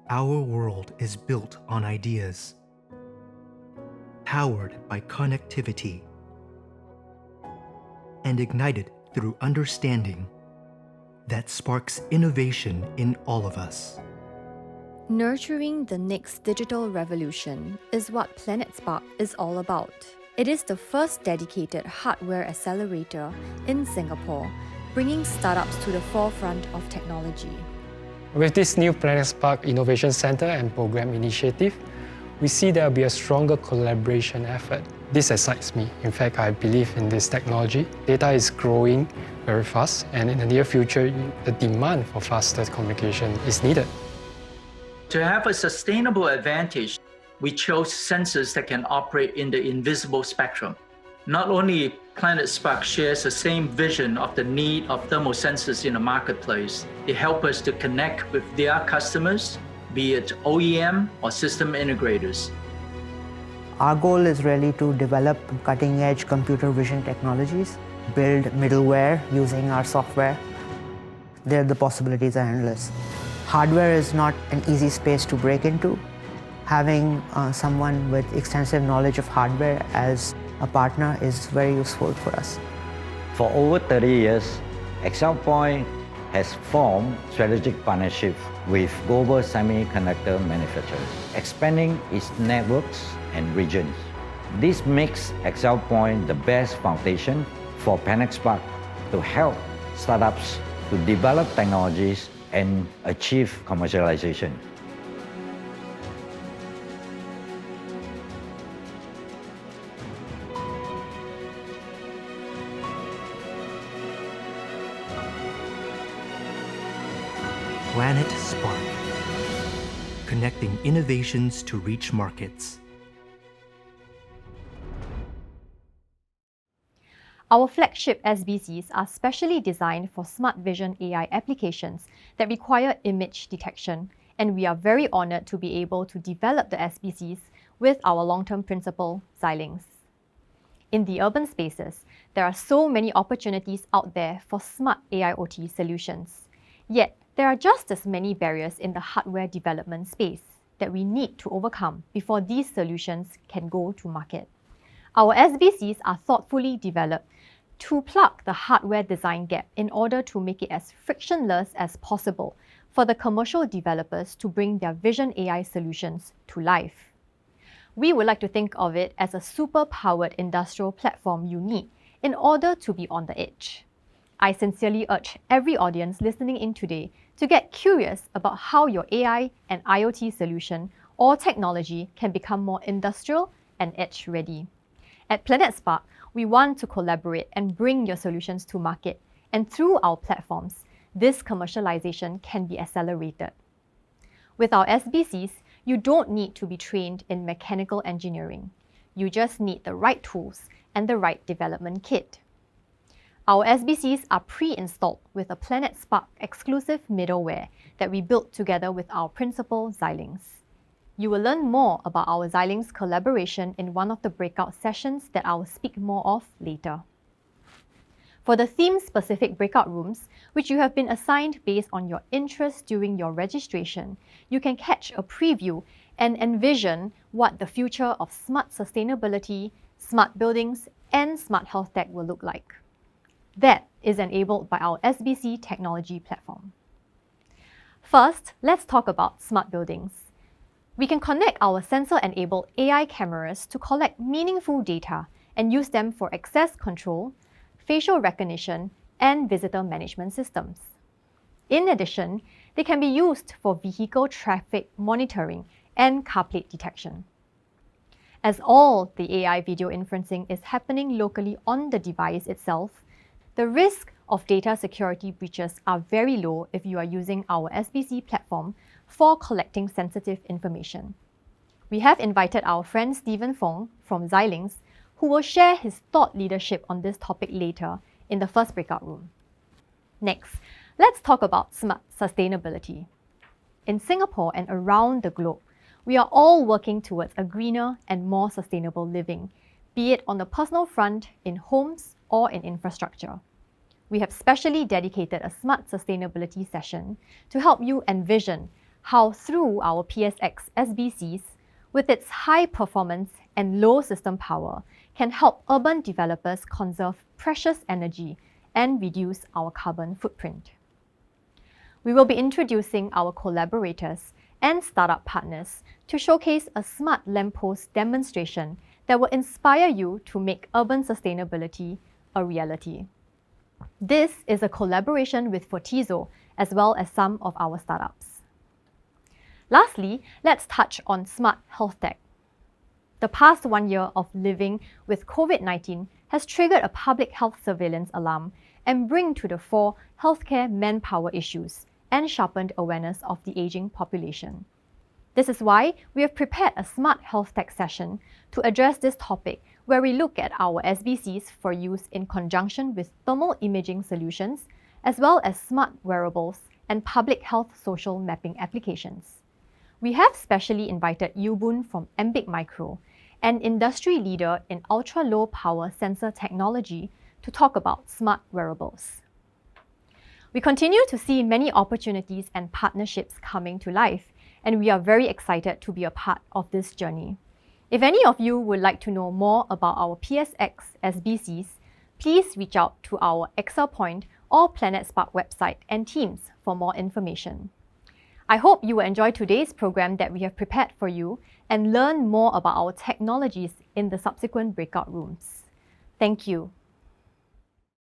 Our world is built on ideas, powered by connectivity, and ignited through understanding that sparks innovation in all of us. Nurturing the next digital revolution is what PlanetSpark is all about. It is the first dedicated hardware accelerator in Singapore, bringing startups to the forefront of technology. With this new PlanetSpark Innovation Center and Program Initiative, we see there will be a stronger collaboration effort. This excites me. In fact, I believe in this technology. Data is growing very fast, and in the near future, the demand for faster communication is needed. To have a sustainable advantage, we chose sensors that can operate in the invisible spectrum. Not only PlanetSpark shares the same vision of the need of thermal sensors in the marketplace, they help us to connect with their customers, be it OEM or system integrators. Our goal is really to develop cutting-edge computer vision technologies, build middleware using our software. There, the possibilities are endless. Hardware is not an easy space to break into. Having someone with extensive knowledge of hardware as a partner is very useful for us. For over 30 years, XLPoint has formed strategic partnerships with global semiconductor manufacturers, expanding its networks and regions. This makes XLPoint the best foundation for PlanetSpark to help startups to develop technologies and achieve commercialization. PlanetSpark, connecting innovations to reach markets. Our flagship SBCs are specially designed for smart vision AI applications that require image detection, and we are very honored to be able to develop the SBCs with our long-term principal, Xilinx. In the urban spaces, there are so many opportunities out there for smart AIoT solutions. Yet, there are just as many barriers in the hardware development space that we need to overcome before these solutions can go to market. Our SBCs are thoughtfully developed to plug the hardware design gap in order to make it as frictionless as possible for the commercial developers to bring their vision AI solutions to life. We would like to think of it as a super-powered industrial platform you need in order to be on the edge. I sincerely urge every audience listening in today to get curious about how your AI and IoT solution or technology can become more industrial and edge-ready. At PlanetSpark, we want to collaborate and bring your solutions to market, and through our platforms, this commercialization can be accelerated. With our SBCs, you don't need to be trained in mechanical engineering. You just need the right tools and the right development kit. Our SBCs are pre-installed with a PlanetSpark exclusive middleware that we built together with our principal, Xilinx. You will learn more about our Xilinx collaboration in one of the breakout sessions that I will speak more of later. For the theme-specific breakout rooms, which you have been assigned based on your interest during your registration, you can catch a preview and envision what the future of smart sustainability, smart buildings, and smart health tech will look like. That is enabled by our SBC technology platform. First, let's talk about smart buildings. We can connect our sensor-enabled AI cameras to collect meaningful data and use them for access control, facial recognition, and visitor management systems. In addition, they can be used for vehicle traffic monitoring and car plate detection. As all the AI video inferencing is happening locally on the device itself, the risk of data security breaches are very low if you are using our SBC platform for collecting sensitive information. We have invited our friend Stephen Fong from Xilinx, who will share his thought leadership on this topic later in the first breakout room. Next, let's talk about smart sustainability. In Singapore and around the globe, we are all working towards a greener and more sustainable living, be it on the personal front, in homes, or in infrastructure. We have specially dedicated a smart sustainability session to help you envision how through our PSX SBCs, with its high performance and low system power, can help urban developers conserve precious energy and reduce our carbon footprint. We will be introducing our collaborators and startup partners to showcase a smart lamppost demonstration that will inspire you to make urban sustainability a reality. This is a collaboration with Fortizo as well as some of our startups. Lastly, let's touch on smart health tech. The past 1 year of living with COVID-19 has triggered a public health surveillance alarm and bring to the fore healthcare manpower issues and sharpened awareness of the aging population. This is why we have prepared a smart health tech session to address this topic, where we look at our SBCs for use in conjunction with thermal imaging solutions, as well as smart wearables and public health social mapping applications. We have specially invited Yubun from Ambic Micro, an industry leader in ultra-low power sensor technology, to talk about smart wearables. We continue to see many opportunities and partnerships coming to life, and we are very excited to be a part of this journey. If any of you would like to know more about our PSX SBCs, please reach out to our ExcelPoint or PlanetSpark website and teams for more information. I hope you will enjoy today's program that we have prepared for you and learn more about our technologies in the subsequent breakout rooms. Thank you.